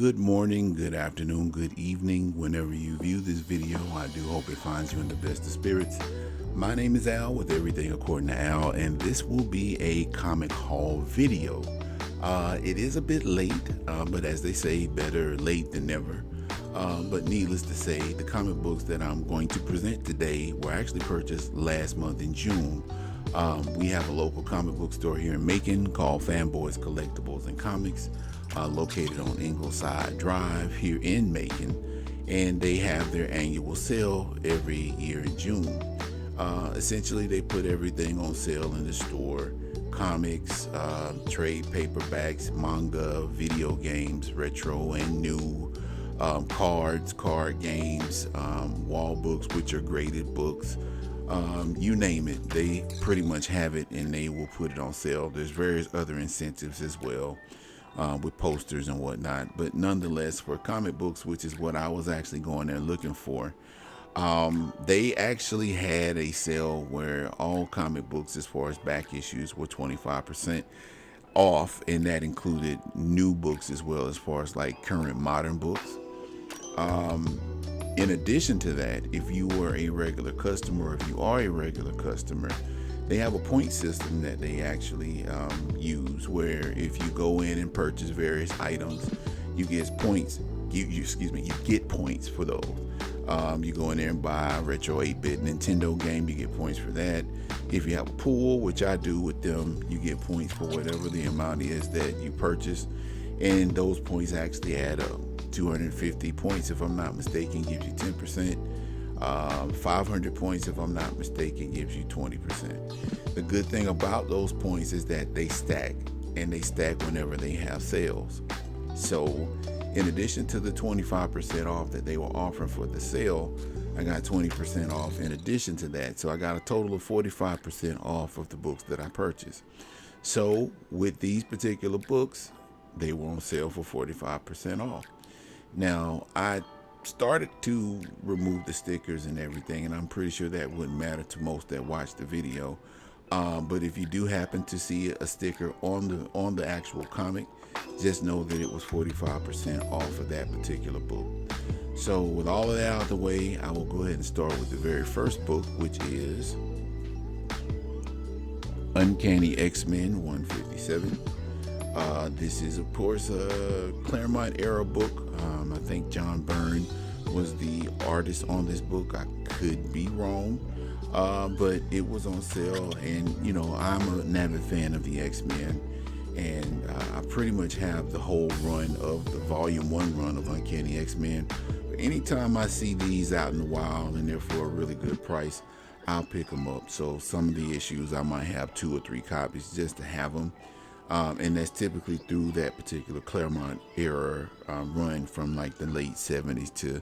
Good morning, good afternoon, good evening. Whenever you view this video, I do hope it finds you in the best of spirits. My name is Al with Everything According to Al, and this will be a comic haul video. It is a bit late, but as they say, better late than never. But needless to say, the comic books that I'm going to present today were actually purchased last month in June. We have a local comic book store here in Macon called Fanboys, Collectibles, and Comics, located on Ingleside Drive here in Macon, and they have their annual sale every year in June. Essentially, they put everything on sale in the store: comics, trade paperbacks, manga, video games, retro and new, cards, card games, wall books, which are graded books. You name it, they pretty much have it, and they will put it on sale. There's various other incentives as well, with posters and whatnot, but nonetheless, for comic books, which is what I was actually going there looking for, they actually had a sale where all comic books, as far as back issues, were 25% off, and that included new books as well, as far as like current modern books. In addition to that, if you were a regular customer, or if you are a regular customer, they have a point system that they actually use, where if you go in and purchase various items, you get points. You get points for those. You go in there and buy a retro 8-bit Nintendo game, you get points for that. If you have a pool, which I do with them, you get points for whatever the amount is that you purchase, and those points actually add up. 250 points, if I'm not mistaken, gives you 10%. 500 points, if I'm not mistaken, gives you 20%. The good thing about those points is that they stack, and they stack whenever they have sales. So in addition to the 25% off that they were offering for the sale, I got 20% off in addition to that. So I got a total of 45% off of the books that I purchased. So with these particular books, they were on sale for 45% off. Now, I started to remove the stickers and everything, and I'm pretty sure that wouldn't matter to most that watch the video. But if you do happen to see a sticker on the actual comic, just know that it was 45% off of that particular book. So with all of that out of the way, I will go ahead and start with the very first book, which is Uncanny X-Men 157. This is, of course, a Claremont era book. I think John Byrne was the artist on this book. I could be wrong, but it was on sale, and I'm an avid fan of the X-Men, and I pretty much have the whole run of the Volume 1 run of Uncanny X-Men. But anytime I see these out in the wild and they're for a really good price, I'll pick them up. So some of the issues I might have 2 or 3 copies just to have them. And that's typically through that particular Claremont era run from like the late 70s to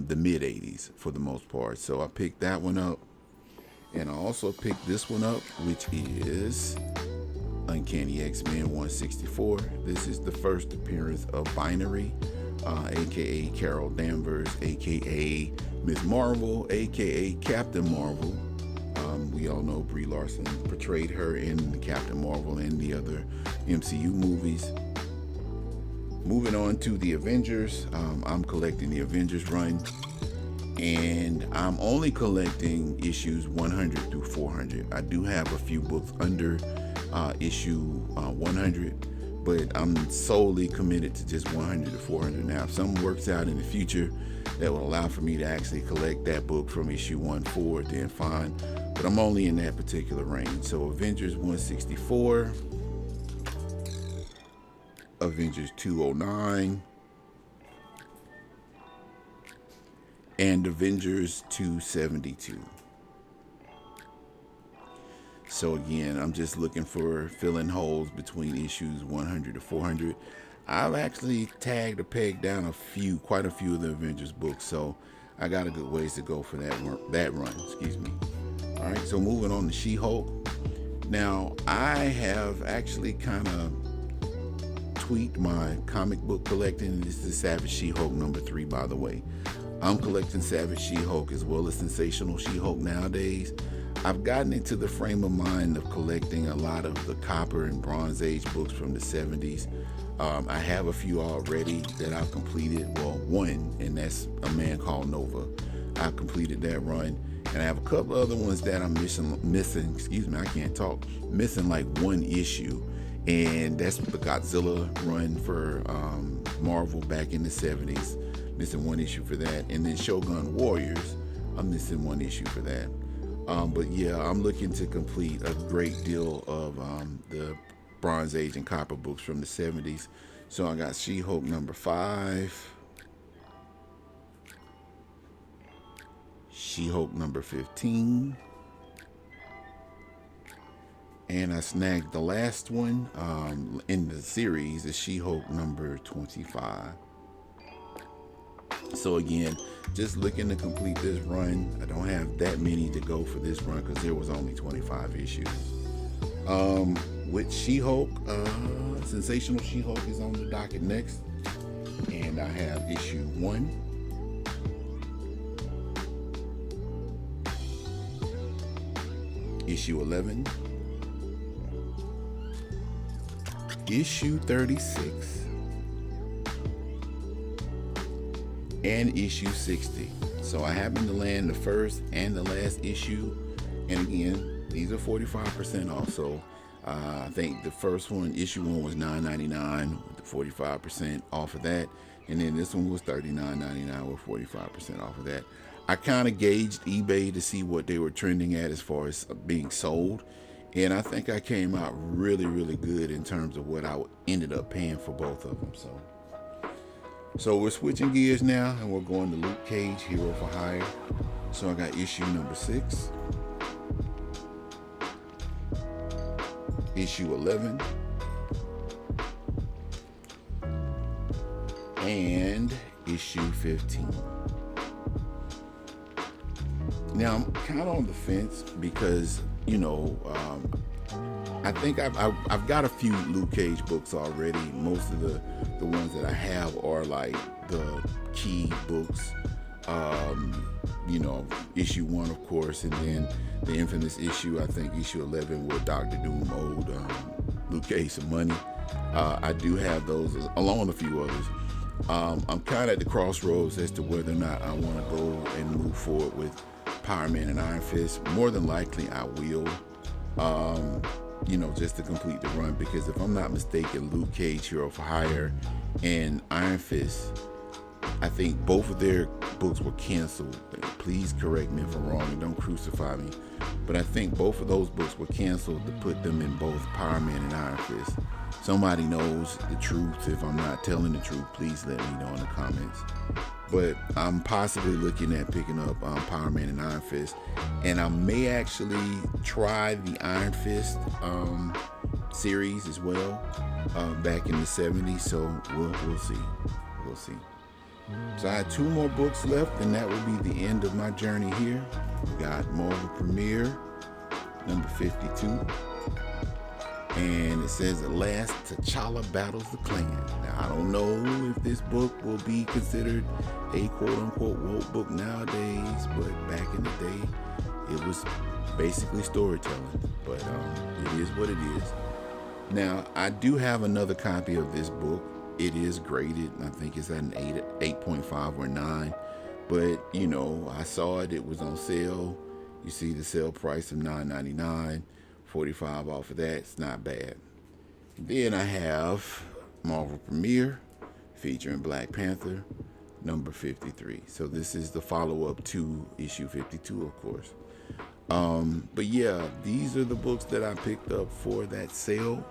the mid 80s for the most part. So I picked that one up, and I also picked this one up, which is Uncanny X-Men 164. This is the first appearance of Binary, aka Carol Danvers, aka Ms. Marvel, aka Captain Marvel. We all know Brie Larson portrayed her in Captain Marvel and the other MCU movies. Moving on to the Avengers, I'm collecting the Avengers run, and I'm only collecting issues 100 through 400. I do have a few books under issue 100, but I'm solely committed to just 100 to 400 now. If something works out in the future that will allow for me to actually collect that book from issue 1 forward, then fine. But I'm only in that particular range. So Avengers 164, Avengers 209, and Avengers 272. So again, I'm just looking for filling holes between issues 100 to 400. I've actually tagged or pegged down quite a few of the Avengers books, so I got a good ways to go for that run. Excuse me. All right, so moving on to She-Hulk. Now, I have actually kind of tweaked my comic book collecting. This is Savage She-Hulk number 3, by the way. I'm collecting Savage She-Hulk as well as Sensational She-Hulk nowadays. I've gotten into the frame of mind of collecting a lot of the Copper and Bronze Age books from the 70s. I have a few already that I've completed. Well, one, and that's A Man Called Nova. I completed that run, and I have a couple other ones that I'm missing. Excuse me, I can't talk. Missing like one issue, and that's the Godzilla run for Marvel back in the 70s. Missing one issue for that, and then Shogun Warriors. I'm missing one issue for that. But yeah, I'm looking to complete a great deal of the Bronze Age and Copper books from the 70s. So I got She-Hulk number 5, She-Hulk number 15, and I snagged the last one in the series, is She-Hulk number 25. So again, just looking to complete this run. I don't have that many to go for this run because there was only 25 issues. With She-Hulk, Sensational She-Hulk is on the docket next, and I have issue 1, issue 11, issue 36, and issue 60. So I happen to land the first and the last issue, and again, these are 45% off. So I think the first one, issue 1, was $9.99 with the 45% off of that, and then this one was $39.99 with 45% off of that. I kind of gauged eBay to see what they were trending at as far as being sold, and I think I came out really, really good in terms of what I ended up paying for both of them. So we're switching gears now, and we're going to Luke Cage, Hero for Hire. So I got issue number 6, issue 11, and issue 15. Now I'm kind of on the fence because, you know, I think I've got a few Luke Cage books already. Most of the ones that I have are like the key books. You know, issue 1, of course, and then the infamous issue, I think issue 11, where Dr. Doom owed Luke Cage some money. I do have those, along with a few others. I'm kind of at the crossroads as to whether or not I want to go and move forward with Power Man and Iron Fist. More than likely I will, you know, just to complete the run, because if I'm not mistaken, Luke Cage, Hero for Hire, and Iron Fist, I think both of their books were canceled. Please correct me if I'm wrong and don't crucify me, but I think both of those books were canceled to put them in both Power Man and Iron Fist. Somebody knows the truth. If I'm not telling the truth, please let me know in the comments. But I'm possibly looking at picking up Power Man and Iron Fist, and I may actually try the Iron Fist series as well, back in the 70s. So we'll see. We'll see. So I had 2 more books left, and that will be the end of my journey here. We got Marvel Premiere number 52, and it says, "At last, T'Challa battles the Klan." Now, I don't know if this book will be considered a quote-unquote woke book nowadays, but back in the day, it was basically storytelling. But it is what it is. Now, I do have another copy of this book. It is graded. I think it's at an 8.5 or 9. But, you know, I saw it. It was on sale. You see the sale price of $9.99. 45 off of that. It's not bad. Then I have Marvel Premiere featuring Black Panther number 53. So this is the follow-up to issue 52, of course. But yeah, these are the books that I picked up for that sale.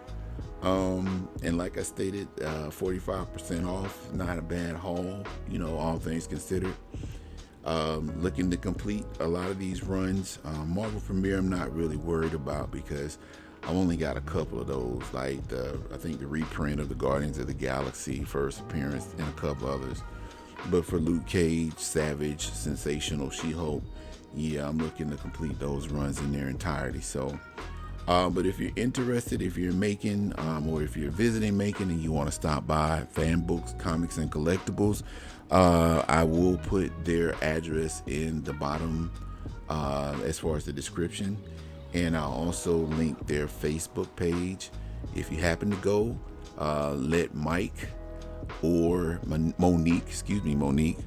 And like I stated, 45% off, not a bad haul, you know, all things considered. Looking to complete a lot of these runs. Marvel Premiere I'm not really worried about, because I've only got a couple of those, like I think the reprint of the Guardians of the Galaxy first appearance and a couple others. But for Luke Cage, Savage, Sensational, She-Hulk, yeah, I'm looking to complete those runs in their entirety. So but if you're interested, if you're in Macon, or if you're visiting Macon and you want to stop by Fanbooks, Comics, and Collectibles, I will put their address in the bottom as far as the description. And I'll also link their Facebook page. If you happen to go, let Mike or Monique,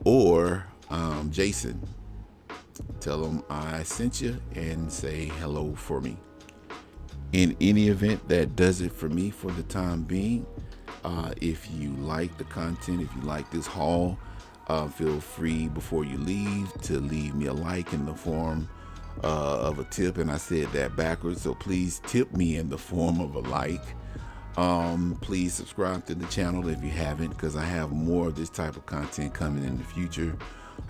or Jason, tell them I sent you and say hello for me. In any event, that does it for me for the time being. If you like the content, if you like this haul, feel free before you leave to leave me a like in the form of a tip. And I said that backwards, so please tip me in the form of a like. Please subscribe to the channel if you haven't, because I have more of this type of content coming in the future,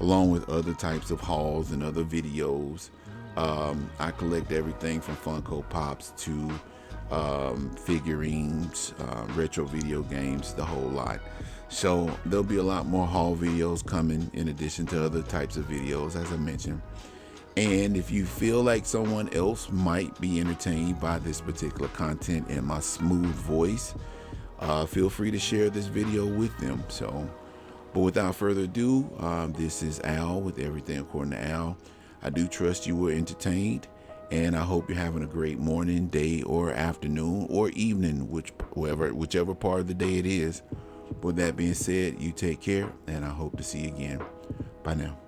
along with other types of hauls and other videos. I collect everything from Funko Pops to figurines, retro video games, the whole lot. So there'll be a lot more haul videos coming in addition to other types of videos, as I mentioned. And if you feel like someone else might be entertained by this particular content and my smooth voice, feel free to share this video with them. So, but without further ado, this is Al with Everything According to Al. I do trust you were entertained, and I hope you're having a great morning, day, or afternoon, or evening, whichever part of the day it is. With that being said, you take care, and I hope to see you again. Bye now.